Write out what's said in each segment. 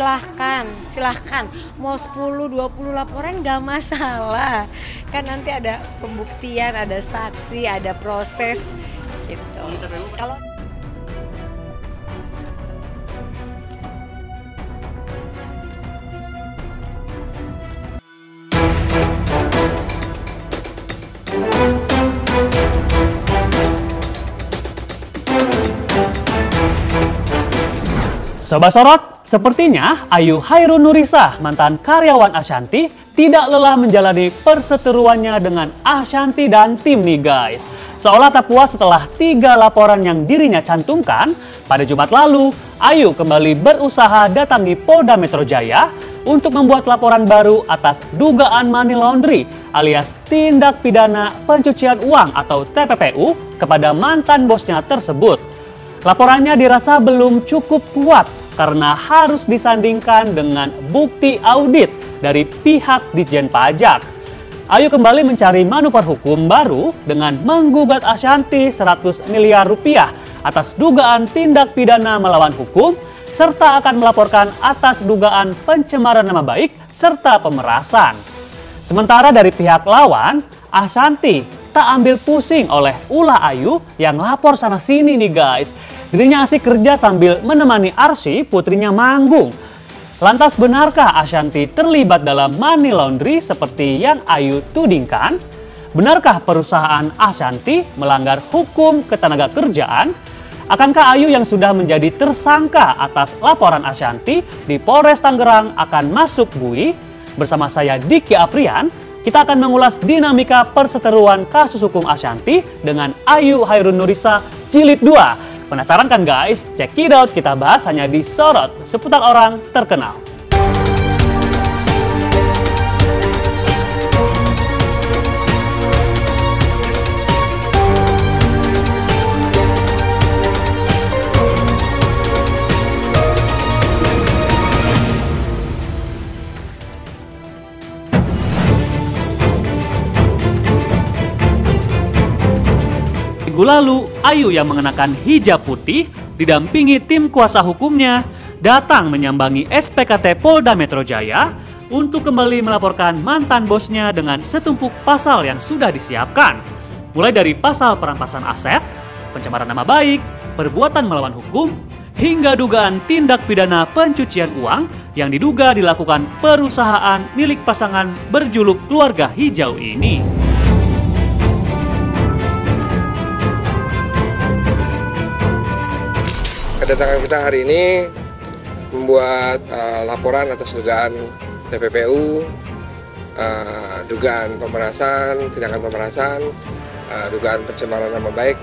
silahkan. Mau 10-20 laporan nggak masalah. Kan nanti ada pembuktian, ada saksi, ada proses gitu. Kalau Sobat Sorot, sepertinya Ayu Hairun Nurisa, mantan karyawan Ashanty, tidak lelah menjalani perseteruannya dengan Ashanty dan tim nih guys. Seolah tak puas setelah 3 laporan yang dirinya cantumkan, pada Jumat lalu, Ayu kembali berusaha datangi Polda Metro Jaya untuk membuat laporan baru atas dugaan money laundry alias tindak pidana pencucian uang atau TPPU kepada mantan bosnya tersebut. Laporannya dirasa belum cukup kuat karena harus disandingkan dengan bukti audit dari pihak Ditjen Pajak. Ayu kembali mencari manuver hukum baru dengan menggugat Ashanty 100 miliar rupiah atas dugaan tindak pidana melawan hukum serta akan melaporkan atas dugaan pencemaran nama baik serta pemerasan. Sementara dari pihak lawan, Ashanty tak ambil pusing oleh ulah Ayu yang lapor sana sini nih guys. Dirinya asik kerja sambil menemani Arsy, putrinya manggung. Lantas benarkah Ashanty terlibat dalam money laundry seperti yang Ayu tudingkan? Benarkah perusahaan Ashanty melanggar hukum ketenagakerjaan? Akankah Ayu yang sudah menjadi tersangka atas laporan Ashanty di Polres Tangerang akan masuk bui? Bersama saya Diki Aprian, kita akan mengulas dinamika perseteruan kasus hukum Ashanty dengan Ayu Hairun Nurisa Jilid 2. Penasaran kan guys? Check it out, kita bahas hanya di Sorot seputar orang terkenal. Minggu lalu, Ayu yang mengenakan hijab putih didampingi tim kuasa hukumnya datang menyambangi SPKT Polda Metro Jaya untuk kembali melaporkan mantan bosnya dengan setumpuk pasal yang sudah disiapkan. Mulai dari pasal perampasan aset, pencemaran nama baik, perbuatan melawan hukum, hingga dugaan tindak pidana pencucian uang yang diduga dilakukan perusahaan milik pasangan berjuluk Keluarga Hijau ini. Kedatangan kita hari ini membuat laporan atas dugaan TPPU, dugaan pemerasan, tindakan pemerasan, dugaan pencemaran nama baik,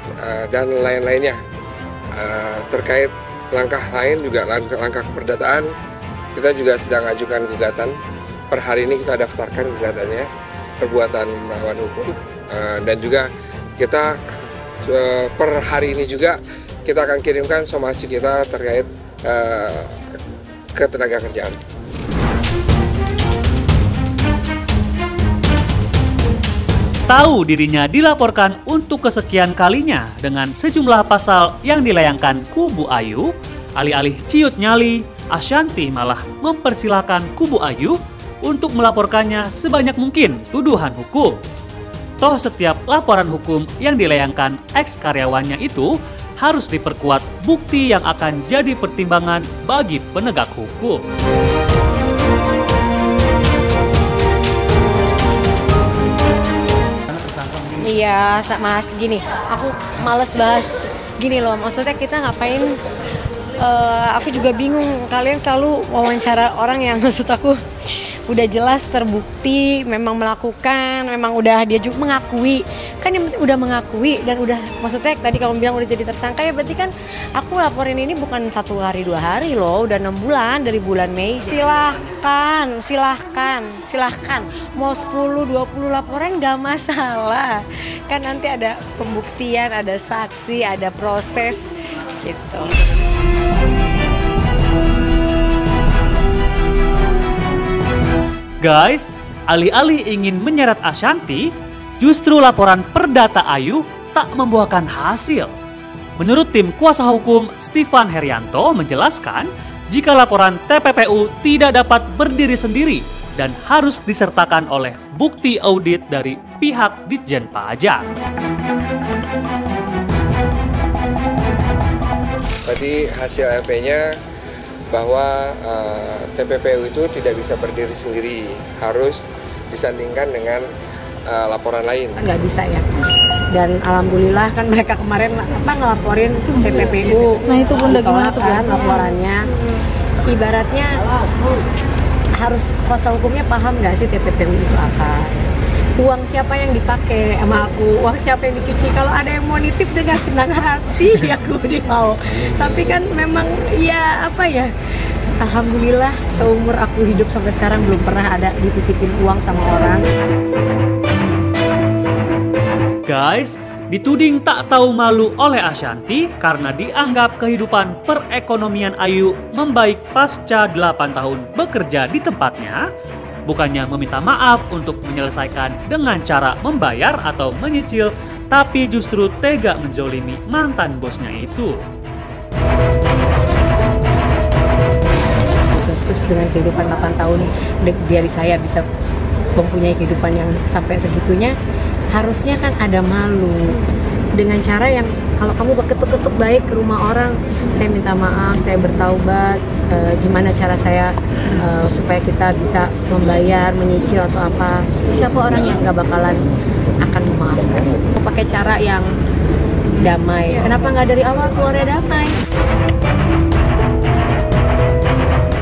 dan lain-lainnya. Terkait langkah lain juga langkah keperdataan, kita juga sedang ajukan gugatan. Per hari ini kita daftarkan gugatannya, perbuatan melawan hukum, dan juga kita per hari ini juga kita akan kirimkan somasi kita terkait ketenagakerjaan. Tahu dirinya dilaporkan untuk kesekian kalinya dengan sejumlah pasal yang dilayangkan kubu Ayu, alih-alih ciut nyali, Ashanty malah mempersilahkan kubu Ayu untuk melaporkannya sebanyak mungkin tuduhan hukum. Toh setiap laporan hukum yang dilayangkan ex-karyawannya itu harus diperkuat bukti yang akan jadi pertimbangan bagi penegak hukum. iya mas gini, aku males bahas gini loh. Maksudnya kita ngapain? Aku juga bingung. Kalian selalu wawancara orang yang maksud aku udah jelas terbukti memang melakukan, memang udah dia juga mengakui. Kan yang udah mengakui dan udah, maksudnya tadi kamu bilang udah jadi tersangka, ya berarti kan aku laporin ini bukan 1 hari 2 hari loh, udah 6 bulan dari bulan Mei. Silahkan mau 10-20 laporan nggak masalah, kan nanti ada pembuktian, ada saksi, ada proses gitu. Guys, alih-alih ingin menyeret Ashanty, justru laporan perdata Ayu tak membuahkan hasil. Menurut tim kuasa hukum Stefan Herianto menjelaskan, jika laporan TPPU tidak dapat berdiri sendiri dan harus disertakan oleh bukti audit dari pihak Ditjen Pajak. Tadi hasil LP-nya bahwa TPPU itu tidak bisa berdiri sendiri, harus disandingkan dengan laporan lain. Nggak bisa ya. Dan alhamdulillah kan mereka kemarin ngelaporin TPPU. Nah itu Bunda gimana tuh kan laporannya. Ibaratnya harus kuasa hukumnya paham nggak sih TPPU itu apa? Uang siapa yang dipakai sama aku, uang siapa yang dicuci. Kalau ada yang mau nitip dengan senang hati, aku mau. Tapi kan memang ya apa ya, alhamdulillah seumur aku hidup sampai sekarang belum pernah ada dititipin uang sama orang. Guys, dituding tak tahu malu oleh Ashanti karena dianggap kehidupan perekonomian Ayu membaik pasca 8 tahun bekerja di tempatnya. Bukannya meminta maaf untuk menyelesaikan dengan cara membayar atau menyicil, tapi justru tega menzolimi mantan bosnya itu. Terus dengan kehidupan 8 tahun dari saya bisa mempunyai kehidupan yang sampai segitunya, harusnya kan ada malu. Dengan cara yang kalau kamu berketuk-ketuk baik ke rumah orang, saya minta maaf, saya bertaubat, gimana cara saya supaya kita bisa membayar, menyicil atau apa. Siapa orang yang nggak bakalan akan memaafkan? Pakai cara yang damai. Kenapa nggak dari awal keluarnya damai?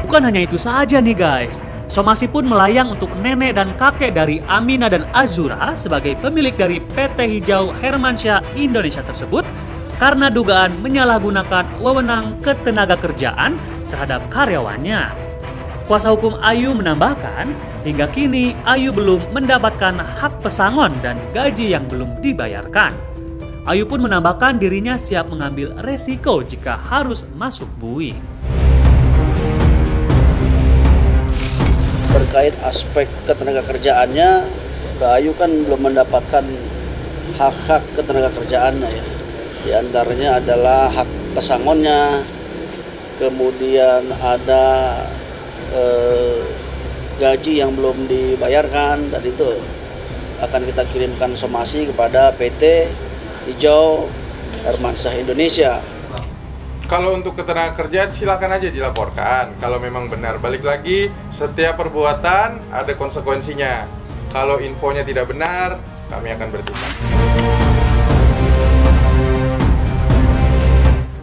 Bukan hanya itu saja nih guys. Somasi pun melayang untuk nenek dan kakek dari Amina dan Azura sebagai pemilik dari PT Hijau Hermansyah Indonesia tersebut karena dugaan menyalahgunakan wewenang ketenagakerjaan terhadap karyawannya. Kuasa hukum Ayu menambahkan, hingga kini Ayu belum mendapatkan hak pesangon dan gaji yang belum dibayarkan. Ayu pun menambahkan dirinya siap mengambil resiko jika harus masuk bui. Terkait aspek ketenagakerjaannya, Mbak Ayu kan belum mendapatkan hak-hak ketenagakerjaannya ya. Di antaranya adalah hak pesangonnya, kemudian ada gaji yang belum dibayarkan, dan itu akan kita kirimkan somasi kepada PT Hijau Hermansyah Indonesia. Kalau untuk ketenagakerjaan silakan aja dilaporkan. Kalau memang benar, balik lagi setiap perbuatan ada konsekuensinya. Kalau infonya tidak benar, kami akan bertindak.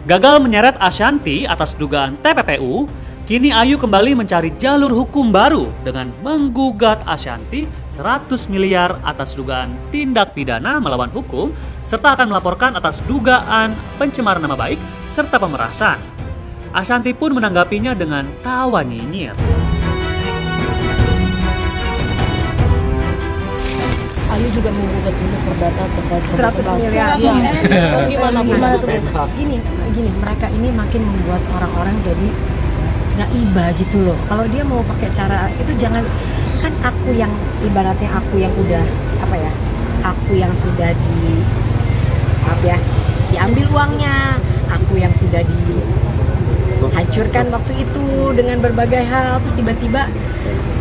Gagal menyeret Ashanti atas dugaan TPPU, kini Ayu kembali mencari jalur hukum baru dengan menggugat Ashanti 100 miliar atas dugaan tindak pidana melawan hukum serta akan melaporkan atas dugaan pencemaran nama baik serta pemerasan. Ashanti pun menanggapinya dengan tawa nyinyir. Ayu juga menggugat untuk perdata terkait 100 miliar. Gimana tuh? Gini, mereka ini makin membuat orang-orang jadi nggak iba gitu loh. Kalau dia mau pakai cara itu jangan, kan aku yang ibaratnya aku yang udah apa ya, aku yang sudah diambil uangnya, aku yang sudah dihancurkan waktu itu dengan berbagai hal, terus tiba-tiba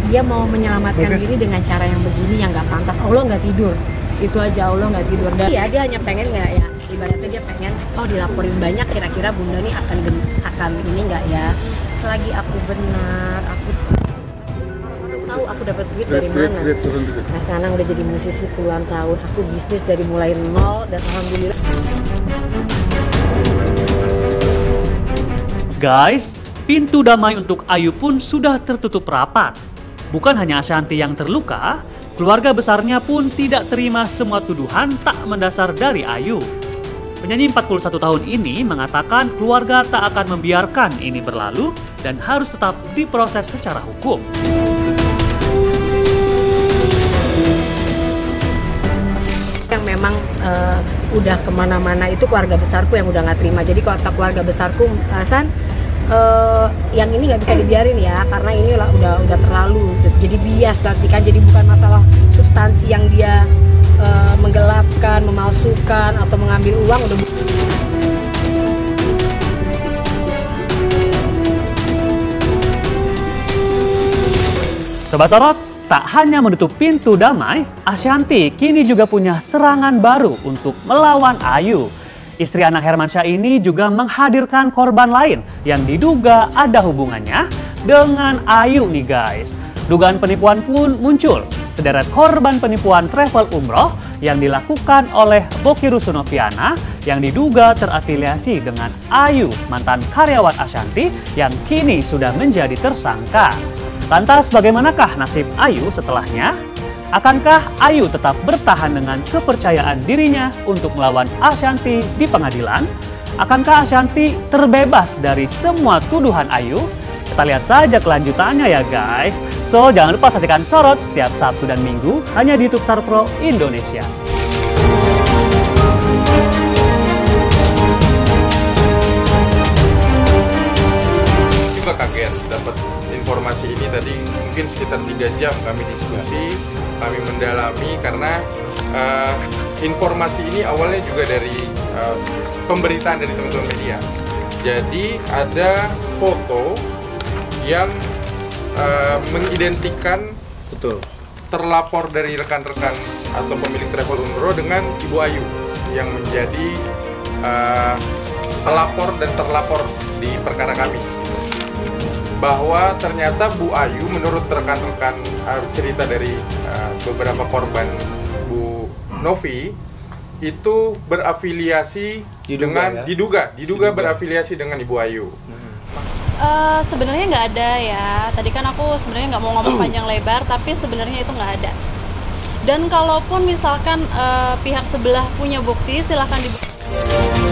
dia mau menyelamatkan diri dengan cara yang begini yang nggak pantas. Allah nggak tidur, itu aja Allah nggak tidur. Dan ya dia hanya pengen nggak ya, ibaratnya dia pengen dilaporin banyak, kira-kira Bunda nih akan ini nggak ya. Selagi aku benar, aku tahu aku dapat duit dari mana. Nah sekarang udah jadi musisi puluhan tahun, aku bisnis dari mulai nol dan alhamdulillah. Guys, pintu damai untuk Ayu pun sudah tertutup rapat. Bukan hanya Ashanti yang terluka, keluarga besarnya pun tidak terima semua tuduhan tak mendasar dari Ayu. Penyanyi 41 tahun ini mengatakan keluarga tak akan membiarkan ini berlalu dan harus tetap diproses secara hukum. Yang memang udah kemana-mana itu keluarga besarku yang udah nggak terima. Jadi kata keluarga besarku, Hasan, yang ini nggak bisa dibiarin ya, karena ini udah terlalu. Jadi bias nanti kan, jadi bukan masalah substansi yang dia menggelapkan, memalsukan atau mengambil uang udah. Sobat Sorot, tak hanya menutup pintu damai, Ashanty kini juga punya serangan baru untuk melawan Ayu. Istri anak Hermansyah ini juga menghadirkan korban lain yang diduga ada hubungannya dengan Ayu nih guys. Dugaan penipuan pun muncul. Sederet korban penipuan travel umroh yang dilakukan oleh Boki Rusunoviana yang diduga terafiliasi dengan Ayu, mantan karyawan Ashanty yang kini sudah menjadi tersangka. Lantas bagaimanakah nasib Ayu setelahnya? Akankah Ayu tetap bertahan dengan kepercayaan dirinya untuk melawan Ashanty di pengadilan? Akankah Ashanty terbebas dari semua tuduhan Ayu? Kita lihat saja kelanjutannya ya guys. So, jangan lupa saksikan Sorot setiap Sabtu dan Minggu hanya di YouTube Star Pro Indonesia. Juga kaget dapat informasi ini tadi, mungkin sekitar 3 jam kami diskusi, kami mendalami karena informasi ini awalnya juga dari pemberitaan dari teman-teman media. Jadi ada foto yang mengidentikan terlapor dari rekan-rekan atau pemilik travel umroh dengan Ibu Ayu yang menjadi pelapor dan terlapor di perkara kami. Bahwa ternyata Bu Ayu menurut rekan-rekan cerita dari beberapa korban Bu Novi itu berafiliasi diduga berafiliasi dengan Ibu Ayu. Sebenarnya nggak ada ya. Tadi kan aku sebenarnya nggak mau ngomong panjang lebar, tapi sebenarnya itu nggak ada. Dan kalaupun misalkan pihak sebelah punya bukti, silahkan dibuktikan.